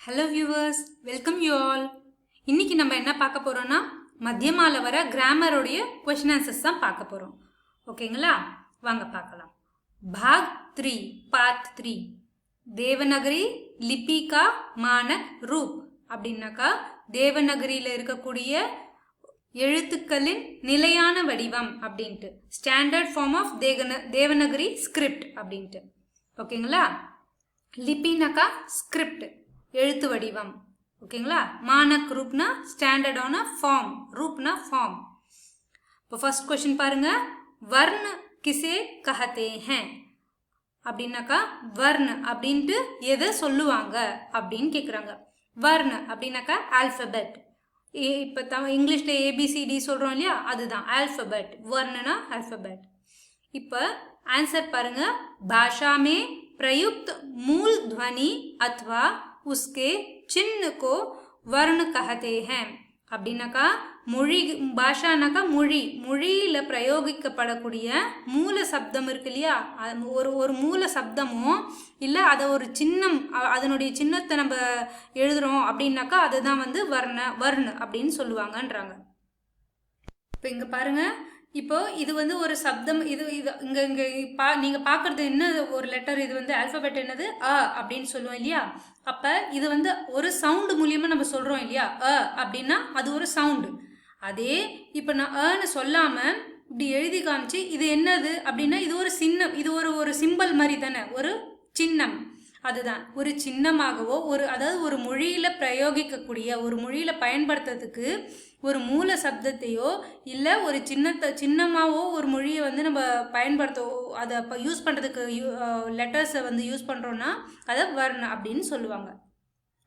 Hello viewers, welcome you all. இன்னைக்கு நம்ம என்ன பார்க்க போறோம்னா மத்தியமால வர கிராமருடைய கொஸ்டின் ஆன்சர்ஸ் தான் பார்க்க போறோம். ஓகேங்களா, வாங்க பார்க்கலாம். பாக் 3 பார்ட் 3 தேவநகரி லிபிகா மானக் ரூப் அப்படின்னாக்கா தேவநகரியில இருக்கக்கூடிய எழுத்துக்களின் நிலையான வடிவம் அப்படின்ட்டு, standard form of Devanagari script அப்படின்ட்டு. ஓகேங்களா, லிபினாக்கா ஸ்கிரிப்ட் எழுத்து வடிவம். ஓகேங்களா, மானக் ரூப்னா ஸ்டாண்டர்டான ஃபார்ம், ரூப்னா ஃபார்ம். இப்போ ஃபர்ஸ்ட் क्वेश्चन பாருங்க. வர்ண கிசே கஹதே ஹேன் அப்படின்னாக்கா வர்ண அப்படின்ட்டு எதை சொல்லுவாங்க அப்படின்னு கேட்குறாங்க. வர்ண அப்படின்னாக்கா ஆல்ஃபபெட். இப்போ இங்கிலீஷில் ஏபிசிடி சொல்கிறோம் இல்லையா, அதுதான் ஆல்ஃபபெட். வர்ணனா ஆல்ஃபபெட். இப்போ ஆன்சர் பாருங்க. भाषा में प्रयुक्त मूल ध्वनि अथवा उसके चिन्ह को वर्ण कहते हैं அப்படின்னாக்கா மொழி, பாஷானாக்கா மொழி, மொழியில் பிரயோகிக்கப்படக்கூடிய மூல சப்தம் இருக்கு இல்லையா, ஒரு மூல சப்தமும் இல்லை அதை ஒரு சின்னம், அதனுடைய சின்னத்தை நம்ம எழுதுறோம் அப்படின்னாக்கா அதுதான் வர்ண அப்படின்னு சொல்லுவாங்கன்றாங்க. இப்போ இங்கே பாருங்க. இப்போ இது ஒரு சப்தம். இது இங்கே நீங்கள் பார்க்குறது என்ன ஒரு லெட்டர், இது ஆல்ஃபபெட் என்னது அ அப்படின்னு சொல்லுவோம் இல்லையா. அப்போ இது ஒரு சவுண்டு மூலியமாக நம்ம சொல்கிறோம் இல்லையா. அ அப்படின்னா அது ஒரு சவுண்டு. அதே இப்போ நான் அன்னு சொல்லாமல் இப்படி எழுதி காமிச்சு இது என்னது அப்படின்னா இது ஒரு சின்னம், இது ஒரு சிம்பல் மாதிரி தானே, ஒரு சின்னம். அதுதான் ஒரு சின்னமாகவோ அதாவது ஒரு மொழியில் பிரயோகிக்கக்கூடிய, ஒரு மொழியில் பயன்படுத்துறதுக்கு ஒரு மூல சப்தத்தையோ இல்லை ஒரு சின்னமாகவோ ஒரு மொழியை நம்ம பயன்படுத்தவோ அதை இப்போ யூஸ் பண்ணுறதுக்கு லெட்டர்ஸை யூஸ் பண்ணுறோன்னா அதை வர்ண அப்படின்னு சொல்லுவாங்க.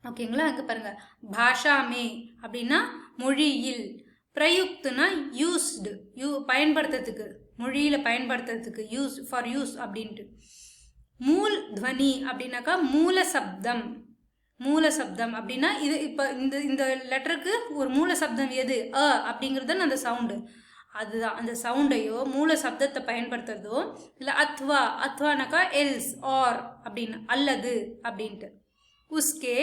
ஓகேங்களா, அங்கே பாருங்கள். பாஷாமே அப்படின்னா மொழியில், பிரயுக்துனா யூஸ்டு, பயன்படுத்துறதுக்கு, மொழியில் பயன்படுத்துறதுக்கு, ஃபார் யூஸ் அப்படின்ட்டு. மூல் துவனி அப்படின்னாக்கா மூல சப்தம். மூல சப்தம் அப்படின்னா இது இப்போ இந்த லெட்டருக்கு ஒரு மூல சப்தம் எது அ அப்படிங்கிறது அந்த சவுண்டு. அதுதான் அந்த சவுண்டையோ மூல சப்தத்தை பயன்படுத்துறதோ இல்லை அத்வானாக்கா எல்ஸ் ஆர் அப்படின்னு, அல்லது அப்படின்ட்டு. உஸ்கே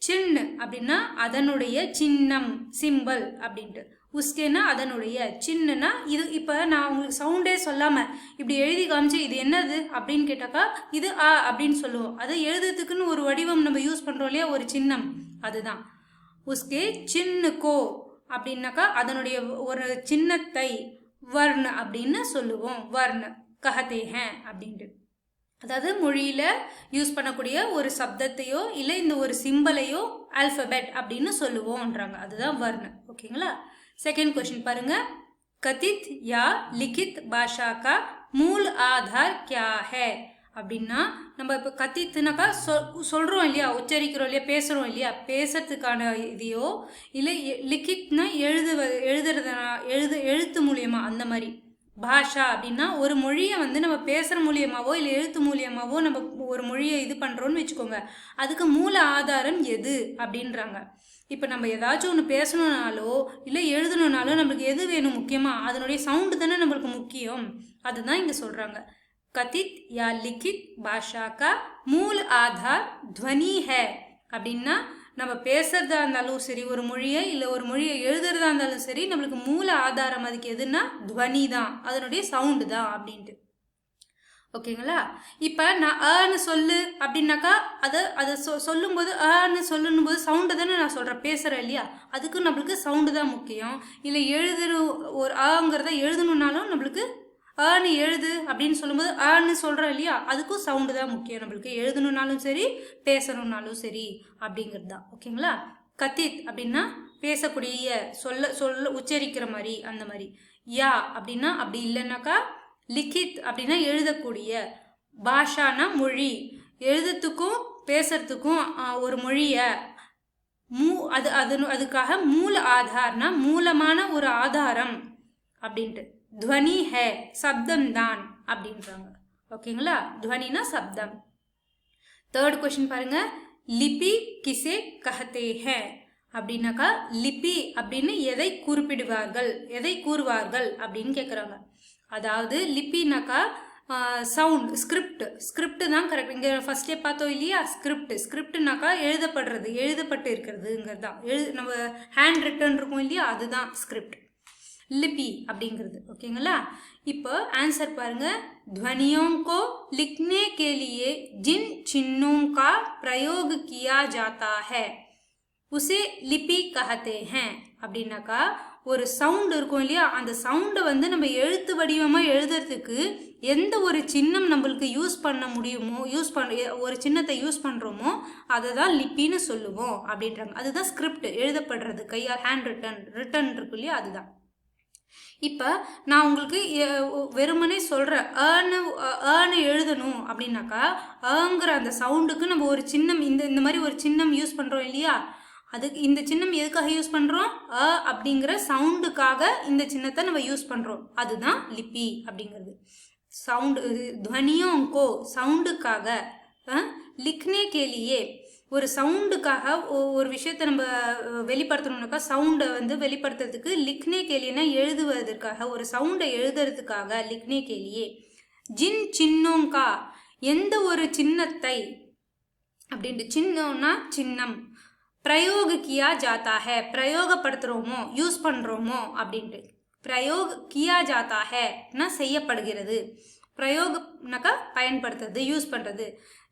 சின்ன அப்படின்னா அதனுடைய சின்னம், சிம்பல் அப்படின்ட்டு. உஸ்கேனா அதனுடைய, சின்னனா இது. இப்போ நான் உங்களுக்கு சவுண்டே சொல்லாமல் இப்படி எழுதி காமிச்சு இது என்னது அப்படின்னு கேட்டாக்கா இது அ அப்படின்னு சொல்லுவோம். அதை எழுதுறதுக்குன்னு ஒரு வடிவம் நம்ம யூஸ் பண்ணுறோம் இல்லையா, ஒரு சின்னம், அதுதான். உஸ்கே சின்ன கோ அப்படின்னாக்கா அதனுடைய ஒரு சின்னத்தை வர்ண அப்படின்னு சொல்லுவோம். வர்ண கஹதே ஹேன் அப்படின்ட்டு. அதாவது மொழியில் யூஸ் பண்ணக்கூடிய ஒரு சப்தத்தையோ இல்லை இந்த ஒரு சிம்பலையோ ஆல்ஃபபெட் அப்படின்னு சொல்லுவோம்ன்றாங்க. அதுதான் வர்ண. ஓகேங்களா. செகண்ட் क्वेश्चन பாருங்க. கதித் யா லிகித் பாஷா கா மூல் ஆதார் கியா ஹே அப்படின்னா நம்ம இப்போ கத்தித்துனாக்கா சொல்கிறோம் இல்லையா, உச்சரிக்கிறோம் இல்லையா, பேசுகிறோம் இல்லையா, பேசுறதுக்கான இதையோ இல்லை லிகித்னா எழுத்து மூலியமாக அந்த மாதிரி. பாஷா அப்படின்னா ஒரு மொழியை நம்ம பேசுகிற மூலியமாவோ இல்லை எழுத்து மூலியமாவோ நம்ம ஒரு மொழியை இது பண்ணுறோன்னு வச்சுக்கோங்க. அதுக்கு மூல ஆதாரம் எது அப்படின்றாங்க. இப்போ நம்ம ஏதாச்சும் ஒன்று பேசணுன்னாலோ இல்லை எழுதணுன்னாலோ நம்மளுக்கு எது வேணும் முக்கியமாக, அதனுடைய சவுண்டு தானே நம்மளுக்கு முக்கியம். அதுதான் இங்கே சொல்கிறாங்க. கதித் யா லிகித் பாஷா கா மூல் ஆதார் துவனி ஹே அப்படின்னா நம்ம பேசுறதா இருந்தாலும் சரி, ஒரு மொழியை இல்லை ஒரு மொழியை எழுதுறதா இருந்தாலும் சரி, நம்மளுக்கு மூல ஆதாரம் அதுக்கு எதுன்னா துவனி தான், அதனுடைய சவுண்டு தான் அப்படின்ட்டு. ஓகேங்களா. இப்போ நான் அன்னு சொல்லு அப்படின்னாக்கா அதை சொல்லும்போது அன்னு சொல்லணும் போது சவுண்டு தானே நான் சொல்கிறேன், பேசுகிறேன் இல்லையா, அதுக்கு நம்மளுக்கு சவுண்டு தான் முக்கியம். இல்லை ஒரு ஆங்கிறத எழுதணுன்னாலும் நம்மளுக்கு அன்னு எழுது அப்படின்னு சொல்லும்போது அன்னு சொல்கிறேன் இல்லையா, அதுக்கும் சவுண்டு தான் முக்கியம் நம்மளுக்கு, எழுதணுன்னாலும் சரி பேசணுன்னாலும் சரி அப்படிங்கிறது தான். ஓகேங்களா. கத்தித் அப்படின்னா பேசக்கூடிய, சொல்ல உச்சரிக்கிற மாதிரி அந்த மாதிரி. யா அப்படின்னா அப்படி இல்லைன்னாக்கா லிகித் அப்படின்னா எழுதக்கூடிய, பாஷானா மொழி, எழுதுறதுக்கும் பேசுறதுக்கும் ஒரு மொழியை அதுக்காக மூல ஆதார்னா மூலமான ஒரு ஆதாரம் அப்படின்ட்டு. துவனி ஹே சப்தம் தான் அப்படின்றாங்க. ஓகேங்களா, துவனினா சப்தம். தேர்ட் क्वेश्चन பாருங்க. லிபி கிசே கஹதே ஹே அப்படின்னாக்கா லிபி அப்படின்னு எதை கூறுவார்கள் அப்படின்னு கேட்குறாங்க. அதாவது லிபினாக்கா சவுண்ட் ஸ்கிரிப்ட் தான் கரெக்ட். இங்கே ஃபர்ஸ்டே பார்த்தோம் இல்லையா, ஸ்கிரிப்ட்னாக்கா எழுதப்பட்டு இருக்கிறதுங்கிறது தான். நம்ம ஹேண்ட் ரிட்டன் இருக்கும் இல்லையா, அதுதான் ஸ்கிரிப்ட். லிபி அப்படிங்கிறது. ஓகேங்களா. இப்போ ஆன்சர் பாருங்க. ध्वनियों को लिखने के लिए जिन चिन्हों का प्रयोग किया जाता है उसे लिपि कहते हैं. அப்படின்னாக்கா ஒரு சவுண்ட் இருக்கும் இல்லையா, அந்த சவுண்டை வந்து நம்ம எழுத்து வடிவமாக எழுதுறதுக்கு எந்த ஒரு சின்னம் நம்மளுக்கு யூஸ் பண்ண முடியுமோ, ஒரு சின்னத்தை யூஸ் பண்ணுறோமோ அதை தான் லிப்பின்னு சொல்லுவோம் அப்படின்றாங்க. அதுதான் ஸ்கிரிப்ட், எழுதப்படுறது கையால், ஹேண்ட் ரிட்டன் இருக்கு இல்லையா, அதுதான். இப்போ நான் உங்களுக்கு வெறுமனே சொல்கிறேன், ஏன்னு எழுதணும் அப்படின்னாக்கா ஏங்கிற அந்த சவுண்டுக்கு நம்ம ஒரு சின்னம், இந்த மாதிரி ஒரு சின்னம் யூஸ் பண்ணுறோம் இல்லையா, அதுக்கு இந்த சின்னம் எதுக்காக யூஸ் பண்ணுறோம், அப்படிங்கிற சவுண்டுக்காக இந்த சின்னத்தை நம்ம யூஸ் பண்ணுறோம். அதுதான் லிபி அப்படிங்கிறது. சவுண்டு துவனியோங்கோ சவுண்டுக்காக, லிக்னே கேலியே ஒரு சவுண்டுக்காக ஒரு விஷயத்தை நம்ம வெளிப்படுத்தணும்னாக்கா சவுண்டை வந்து வெளிப்படுத்துறதுக்கு லிக்னே கேலியனா எழுதுவதற்காக, ஒரு சவுண்டை எழுதுறதுக்காக லிக்னே கேலியே. ஜின் சின்னோங்கா எந்த ஒரு சின்னத்தை அப்படின்ட்டு, சின்னம்னா சின்னம், பிரயோக கியா ஜாத்தா ஹே பிரயோகப்படுத்துகிறோமோ யூஸ் பண்ணுறோமோ அப்படின்ட்டு. பிரயோக் கியா ஜாத்தா ஹேனா செய்யப்படுகிறது, பிரயோகம்னாக்கா பயன்படுத்துறது,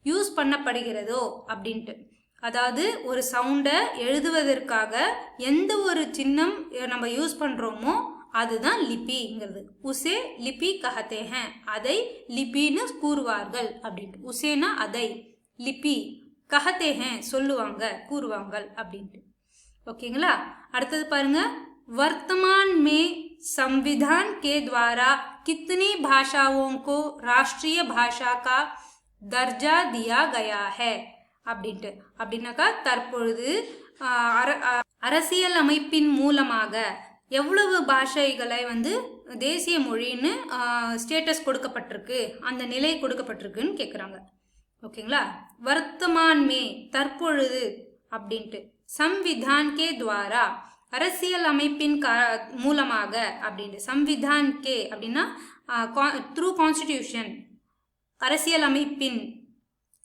யூஸ் பண்ணப்படுகிறதோ அப்படின்ட்டு. அதாவது ஒரு சவுண்டை எழுதுவதற்காக எந்த ஒரு சின்னம் நம்ம யூஸ் பண்ணுறோமோ அதுதான் லிபிங்கிறது. உசே லிபி கஹத்தே ஹே அதை லிபின்னு கூறுவார்கள் அப்படின்ட்டு. உசேனா அதை, லிபி கஹத்தே ஹே சொல்லுவாங்க, கூறுவாங்கள் அப்படின்ட்டு. ஓகேங்களா. அடுத்தது பாருங்க. वर्तमान में संविधान के द्वारा कितनी भाषाओं को राष्ट्रीय भाषा का दर्जा दिया गया है அப்படின்ட்டு. அப்படின்னாக்கா தற்பொழுது அரசியல் அமைப்பின் மூலமாக எவ்வளவு பாஷைகளை வந்து தேசிய மொழின்னு ஸ்டேட்டஸ் கொடுக்கப்பட்டிருக்கு, அந்த நிலை கொடுக்கப்பட்டிருக்குன்னு கேட்குறாங்க. ஓகேங்களா. வர்த்தமான் மே தற்பொழுது அப்படின்ட்டு, சம்விதான் கே துவாரா அரசியல் அமைப்பின் மூலமாக அப்படின்ட்டு. சம்விதான் கே அப்படின்னா த்ரூ கான்ஸ்டிடியூஷன், அரசியல் அமைப்பின்,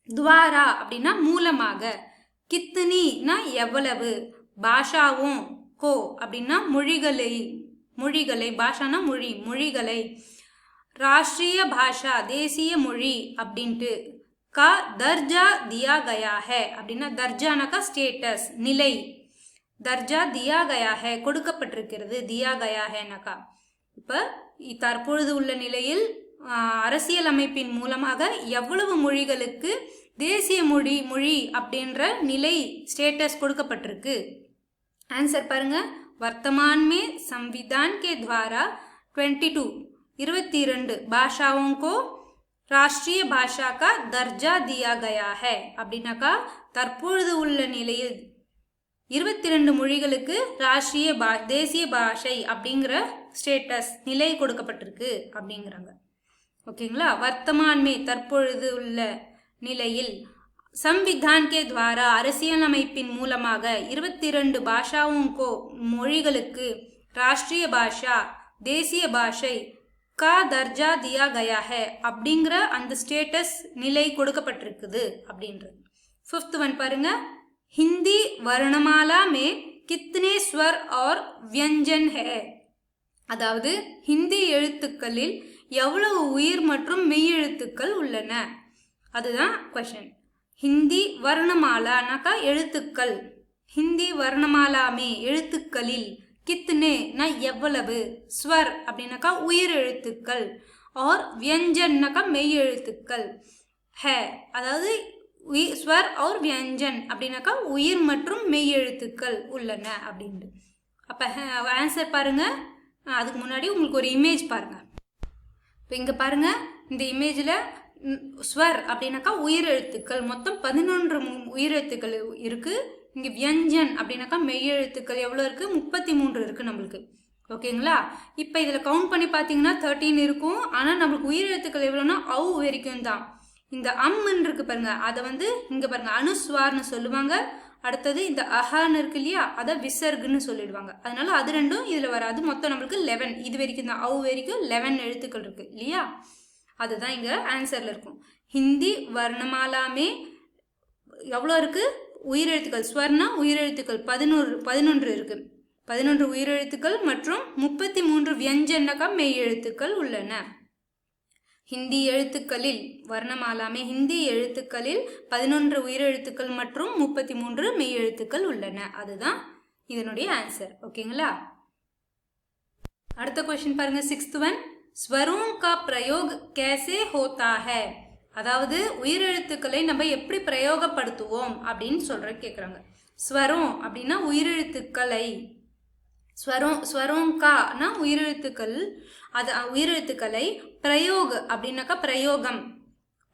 துவாரா அப்படின்னா மூலமாக, கித்தனினா எவ்வளவு, பாஷாவும், கோ அப்படின்னா மொழிகளை, பாஷானா மொழிகளை, ராஷ்ட்ரிய பாஷா தேசிய மொழி அப்படின்ட்டு, கா தர்ஜா தியா கயா ஹே அப்படின்னா, தர்ஜானாக்கா ஸ்டேட்டஸ் நிலை, தர்ஜா தியா கயா ஹே கொடுக்கப்பட்டிருக்கிறது, தியா கயா ஹேனாக்கா. இப்போ தற்பொழுது உள்ள நிலையில் அரசியல் அமைப்பின் மூலமாக எவ்வளவு மொழிகளுக்கு தேசிய மொழி அப்படின்ற நிலை ஸ்டேட்டஸ் கொடுக்கப்பட்டிருக்கு. ஆன்சர் பாருங்க. வர்த்தமான் மே சம்விதான் கே துவாரா 22 பாஷாओं को राष्ट्रीय भाषा का दर्जा दिया गया है அப்படின்னாக்கா தற்பொழுது உள்ள நிலையில் 22 மொழிகளுக்கு ராஷ்ட்ரிய தேசிய பாஷை அப்படிங்கிற ஸ்டேட்டஸ் நிலை கொடுக்கப்பட்டிருக்கு அப்படிங்கிறாங்க. ஓகேங்களா. வர்த்தமான்மே தற்பொழுது உள்ள நிலையில், சம்விதான் கே துவாரா அரசியலமைப்பின் மூலமாக 22 பாஷாவும் மொழிகளுக்கு ராஷ்ட்ரிய பாஷா தேசிய பாஷை கா தர்ஜா தியா கயா ஹே அப்படிங்கிற அந்த ஸ்டேட்டஸ் நிலை கொடுக்கப்பட்டிருக்குது அப்படின்றது. 5th ஒன் பாருங்க. हिंदी वर्णमाला में कितने स्वर और व्यंजन है அதாவது ஹிந்தி எழுத்துக்களில் எவ்வளவு உயிர் மற்றும் மெய் எழுத்துக்கள் உள்ளன, அதுதான் கொஸ்டின். ஹிந்தி வர்ணமாலானாக்கா எழுத்துக்கள், ஹிந்தி வர்ணமாலாமே எழுத்துக்களில், கித்னேனா எவ்வளவு, ஸ்வர் அப்படின்னாக்கா உயிர் எழுத்துக்கள், और व्यंजनனாக்கா மெய் எழுத்துக்கள், है அதாவது ஸ்வர் और व्यंजन அப்படின்னாக்கா உயிர் மற்றும் மெய் எழுத்துக்கள் உள்ளன அப்படின்ட்டு. அப்போ ஆன்சர் பாருங்க. அதுக்கு முன்னாடி உங்களுக்கு ஒரு இமேஜ் பாருங்க. இப்போ இங்கே பாருங்க, இந்த இமேஜில் ஸ்வர் அப்படின்னாக்கா உயிர் எழுத்துக்கள் மொத்தம் 11 உயிர் எழுத்துக்கள் இருக்கு. இங்கே வியஞ்சன் அப்படின்னாக்கா மெய் எழுத்துக்கள் எவ்வளோ இருக்கு, 33 இருக்கு நம்மளுக்கு. ஓகேங்களா. இப்போ இதில் கவுண்ட் பண்ணி பார்த்தீங்கன்னா 13 இருக்கும். ஆனால் நம்மளுக்கு உயிர் எழுத்துக்கள் எவ்வளோன்னா அவு வரைக்கும் தான். இந்த அம்ன்னு இருக்கு பாருங்க, அதை வந்து இங்கே பாருங்க அனுஸ்வார்னு சொல்லுவாங்க. அடுத்தது இந்த அஹான்னு இருக்கு இல்லையா, அதை விசர்குன்னு சொல்லிடுவாங்க. அதனால அது ரெண்டும் இதில் வராது. மொத்தம் நம்மளுக்கு 11 இது வரைக்கும் தான், அவு வரைக்கும் 11 எழுத்துக்கள் இருக்கு இல்லையா. அதுதான் இங்க ஆன்சர்ல இருக்கும். ஹிந்தி வர்ணமாலாமே எவ்வளோ இருக்கு? உயிரெழுத்துக்கள் ஸ்வர்ணா உயிரெழுத்துக்கள் 11 இருக்கு. 11 உயிரெழுத்துக்கள் மற்றும் 33 வியஞ்சனக மெய் எழுத்துக்கள் உள்ளன. ஹிந்தி எழுத்துக்களில் வர்ணமாலாமே ஹிந்தி எழுத்துக்களில் 11 உயிரெழுத்துக்கள் மற்றும் 33 மெய் எழுத்துக்கள் உள்ளன. அதுதான் இதனுடைய ஆன்சர். ஓகேங்களா? அடுத்த क्वेश्चन பாருங்க. 6th one. स्वरों का प्रयोग कैसे होता है? அதாவது உயிரெழுத்துக்களை நம்ம எப்படி பிரயோகப்படுத்துவோம் அப்படின்னு கேட்குறாங்க. ஸ்வரம் அப்படின்னா உயிரெழுத்துக்களை, ஸ்வரோங்கானா உயிரெழுத்துக்கள், அது உயிரெழுத்துக்களை பிரயோக அப்படின்னாக்கா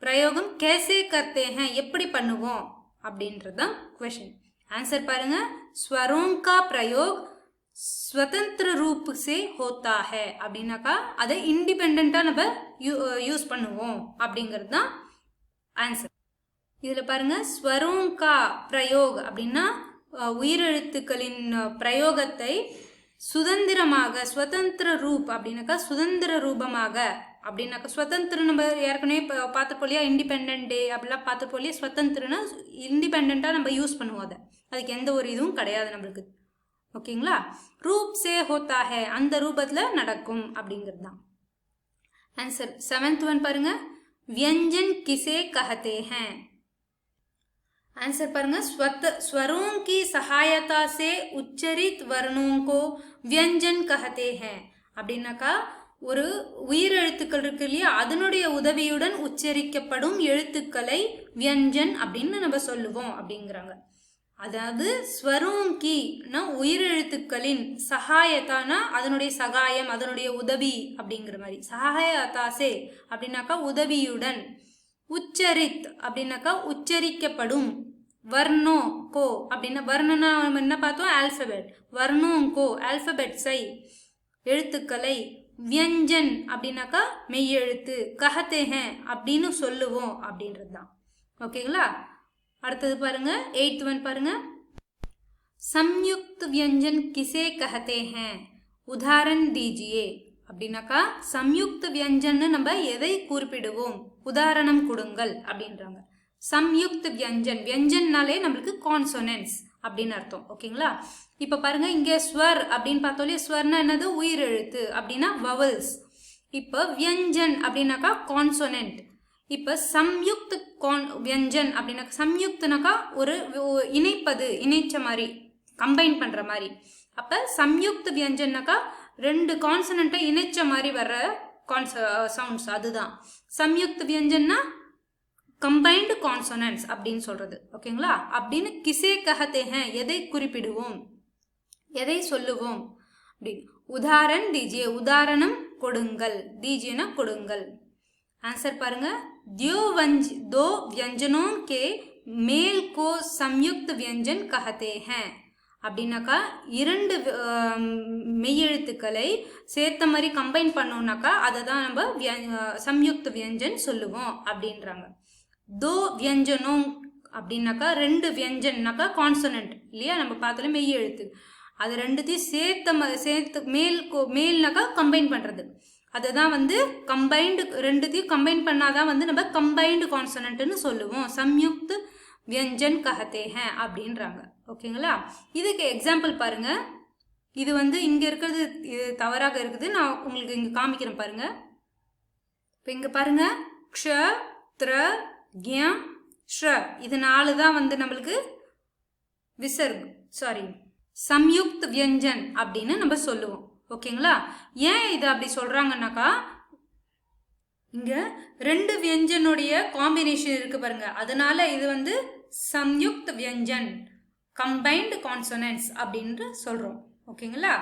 பிரயோகம் கேசே கர்த்தே ஹேன் எப்படி பண்ணுவோம் அப்படின்றதுதான் क्वेश्चन. ஆன்சர் பாருங்க. ஸ்வரோங்கா பிரயோக் स्वतंत्र रूप से होता है அப்படின்னாக்கா அதை இண்டிபெண்டா நம்ம யூஸ் பண்ணுவோம் அப்படிங்கிறது தான் ஆன்சர். இதுல பாருங்க ஸ்வரோங்கா பிரயோக் அப்படின்னா உயிரெழுத்துக்களின் பிரயோகத்தை சுதந்திரமாக, ஸ்வதந்திர ரூப் அப்படின்னாக்கா சுதந்திர ரூபமாக அப்படின்னாக்கா ஸ்வதந்திரம் நம்ம ஏற்கனவே பார்த்துப்போம் இல்லையா, இண்டிபெண்ட் டே அப்படிலாம் பார்த்துப்போம் இல்லையா. ஸ்வதந்திரனா இண்டிபெண்டா நம்ம யூஸ் பண்ணுவோம், அதுக்கு எந்த ஒரு இதுவும் கிடையாது நம்மளுக்கு. ஓகேங்களா? ரூப் சே ஹோத்தா ஹே அந்த ரூபத்துல நடக்கும் அப்படிங்கிறது தான் ஆன்சர். 7th one பாருங்க. व्यंजन किसे कहते हैं? आंसर पाருங்க. स्वरों की सहायता से उच्चरित वर्णों को व्यंजन कहते हैं அப்படின்னாக்கா ஒரு உயிரெழுத்துக்கள் இருக்கு இல்லையா, அதனுடைய உதவியுடன் உச்சரிக்கப்படும் எழுத்துக்களை வியஞ்சன் அப்படின்னு நம்ம சொல்லுவோம் அப்படிங்கிறாங்க. அதாவது ஸ்வரோங்கினா உயிரெழுத்துக்களின், சகாயத்தானா அதனுடைய சகாயம், அதனுடைய உதவி அப்படிங்கிற மாதிரி. சகாயதாசே அப்படின்னாக்கா உதவியுடன், உச்சரித் அப்படின்னாக்கா உச்சரிக்கப்படும், வர்ணோ கோ அப்படின்னா வர்ணனா என்ன பார்த்தோம், ஆல்பபெட். வர்ணோ கோ ஆல்பபெட்ஸை எழுத்துக்களை, வியஞ்சன் அப்படின்னாக்கா மெய்யெழுத்து, கஹத்தே ஹேன் அப்படின்னு சொல்லுவோம் அப்படின்றது தான். ஓகேங்களா? அடுத்தது பாருங்க. 8th one பாருங்க. संयुक्त व्यंजन किसे कहते हैं? उदाहरण दीजिए அப்படின்னாக்கா சம்யுக்த வியஞ்சன் நம்ம எதை குறிப்பிடுவோம், உதாரணம் கொடுங்கள் அப்படின்றாங்க. சம்யுக்த வியஞ்சன், வியஞ்சன்னாலே நம்மளுக்கு கான்சோனன்ஸ் அப்படின்னு அர்த்தம். ஓகேங்களா? இப்ப பாருங்க, இங்க ஸ்வர் அப்படின்னு பார்த்தோம். ஸ்வர்னா என்னது, உயிரெழுத்து அப்படின்னா வவல்ஸ். இப்ப வியஞ்சன் அப்படின்னாக்கா கான்சோனன்ட். இப்ப சம்யுக்த வியஞ்சன் அப்படின்னாக்கா, சம்யுக்தனாக்கா ஒரு இணைப்பது, இணைச்ச மாதிரி, கம்பைன் பண்ற மாதிரி. அப்ப சம்யுக்த வியஞ்சன்னாக்கா 2 கான்சனன்ட்டை இணைச்ச மாதிரி வர்ற சவுண்ட்ஸ், அதுதான் சம்யுக்த வியஞ்சன்னா கம்பைன்டு கான்சனன்ட்ஸ் அப்படின்னு சொல்றது. ஓகேங்களா? அப்படின்னு கிசே கஹத்தே ஹேன் எதை குறிப்பிடுவோம், எதை சொல்லுவோம் அப்படின்னு. உதாரணம் தீஜியே உதாரணம் கொடுங்கள், दीजिए கொடுங்கள். आंसर பாருங்க. दो व्यंजनों के मेल को संयुक्त व्यंजन कहते हैं அப்படின்னாக்கா 2 மெய்யெழுத்துக்களை சேர்த்த மாதிரி கம்பைன் பண்ணோம்னாக்கா அதை தான் நம்ம சம்யுக்த வியஞ்சன் சொல்லுவோம் அப்படின்றாங்க. தோ வியஞ்சனோ அப்படின்னாக்கா 2 வியஞ்சன்னாக்கா கான்சனன்ட் இல்லையா, நம்ம பார்த்தாலும் மெய்யெழுத்து. அது 2த்தையும் சேர்த்து மேல்னாக்கா கம்பைன் பண்றது. அதுதான் கம்பைன்டு, 2த்தையும் கம்பைன் பண்ணாதான் நம்ம கம்பைன்டு கான்சனன்ட்னு சொல்லுவோம். சம்யுக்த வியஞ்சன் கஹத்தே ஹேன் அப்படின்றாங்க. ஓகேங்களா? இதுக்கு எக்ஸாம்பிள் பாருங்க. இது இங்க இருக்கிறது தவறாக இருக்குது, நான் உங்களுக்கு இங்க காமிக்கிறேன் பாருங்க. இப்போ இங்க பாருங்க, க்ஷ த்ர க்ய ஷ்ர இது 4 தான் நம்மளுக்கு விசர்க், சாரி சம்யுக்த வியஞ்சன் அப்படின்னு நம்ம சொல்லுவோம். ஓகேங்களா? ஏன் இது அப்படி சொல்றாங்கன்னாக்கா, இங்க 2 வியஞ்சனுடைய காம்பினேஷன் இருக்கு பாருங்க, அதனால இது சம்யுக்த வியஞ்சன், கம்பைன்டு கான்சனன்ட்ஸ் அப்படின்னு சொல்றோம். ஓகேங்களா?